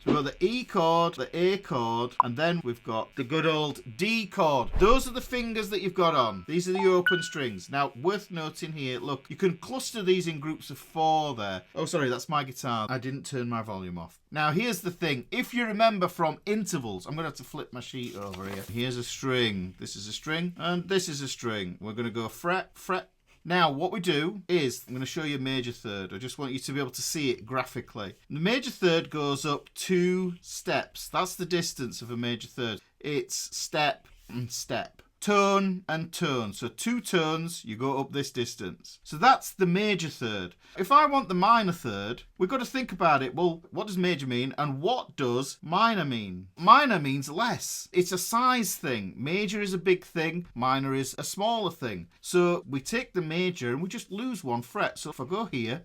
So we've got the E chord, the A chord, and then we've got the good old D chord. Those are the fingers that you've got on. These are the open strings. Now, worth noting here, look, you can cluster these in groups of 4 there. Oh, sorry, that's my guitar. I didn't turn my volume off. Now, here's the thing. If you remember from intervals, I'm going to have to flip my sheet over here. Here's a string. This is a string, and this is a string. We're going to go fret, fret. Now, what we do is, I'm going to show you a major third. I just want you to be able to see it graphically. The major third goes up 2 steps. That's the distance of a major third. It's step and step. Tone and tone. So 2 tones, you go up this distance. So that's the major third. If I want the minor third, we've got to think about it. Well, what does major mean and what does minor mean? Minor means less. It's a size thing. Major is a big thing. Minor is a smaller thing. So we take the major and we just lose 1 fret. So if I go here,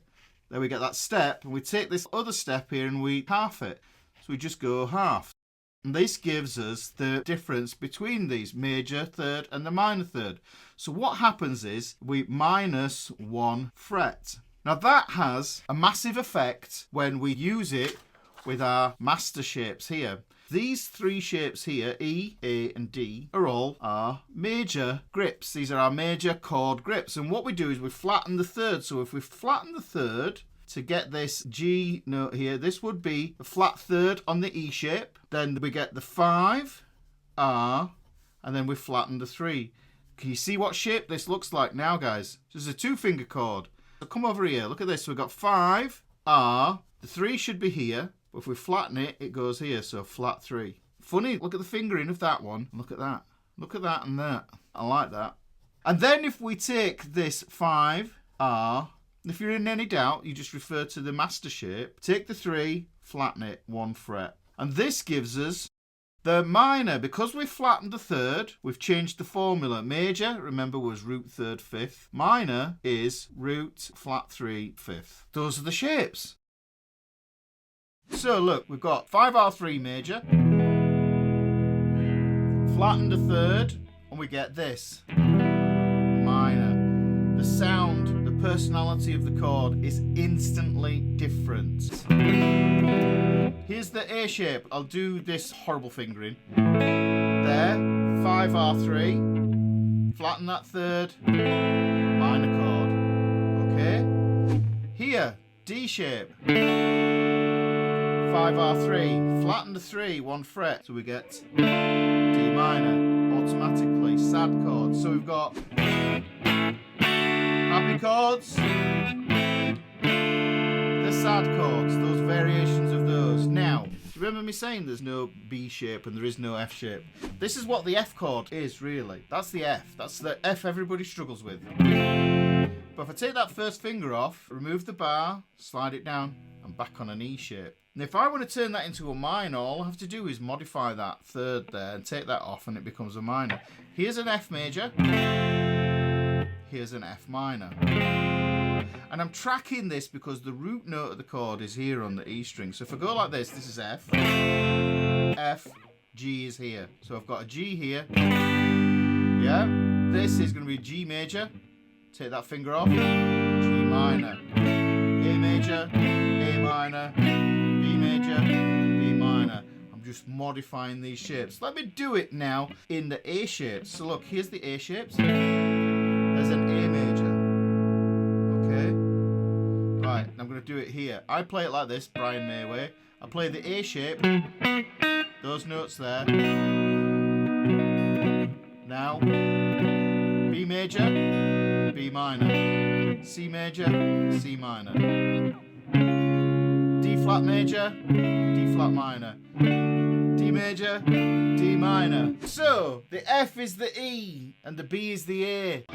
there we get that step, and we take this other step here and we half it. So we just go half. And this gives us the difference between these major third and the minor third. So what happens is we minus 1 fret. Now that has a massive effect when we use it with our master shapes here. These 3 shapes here, E, A and D, are all our major grips. These are our major chord grips. And what we do is we flatten the third. So if we flatten the third, to get this G note here, this would be a flat third on the E shape. Then we get the 5, R, and then we flatten the 3. Can you see what shape this looks like now, guys? This is a 2-finger chord. So come over here, look at this. So we've got 5, R, the 3 should be here, but if we flatten it, it goes here, so flat 3. Funny, look at the fingering of that one. Look at that. Look at that and that. I like that. And then if we take this 5, R, if you're in any doubt, you just refer to the master shape. Take the 3, flatten it 1 fret. And this gives us the minor. Because we've flattened the third, we've changed the formula. Major, remember, was root third fifth. Minor is root flat 3 fifth. Those are the shapes. So look, we've got 5R3 major, flattened a third, and we get this. Minor. The sound, the personality of the chord is instantly different. Here's the A shape. I'll do this horrible fingering. There, 5R3, flatten that third, minor chord. Okay? Here, D shape. 5R3, flatten the 3, 1 fret, so we get D minor, automatically, sad chords. So we've got happy chords, the sad chords, those variations of those. Now, do you remember me saying there's no B shape and there is no F shape? This is what the F chord is, really. That's the F. That's the F everybody struggles with. But if I take that first finger off, remove the bar, slide it down, I'm back on an E shape. And if I want to turn that into a minor, all I have to do is modify that third there and take that off and it becomes a minor. Here's an F major. Here's an F minor. And I'm tracking this because the root note of the chord is here on the E string. So if I go like this, this is F. F, G is here. So I've got a G here. Yeah. This is going to be G major. Take that finger off. G minor. A major. A minor. B major, B minor. I'm just modifying these shapes. Let me do it now in the A shapes. So look, here's the A shapes. There's an A major. Okay. Right, I'm going to do it here. I play it like this, Brian May way. I play the A shape. Those notes there. Now, B major, B minor. C major, C minor. D flat major, D flat minor, D major, D minor. So, the F is the E and the B is the A.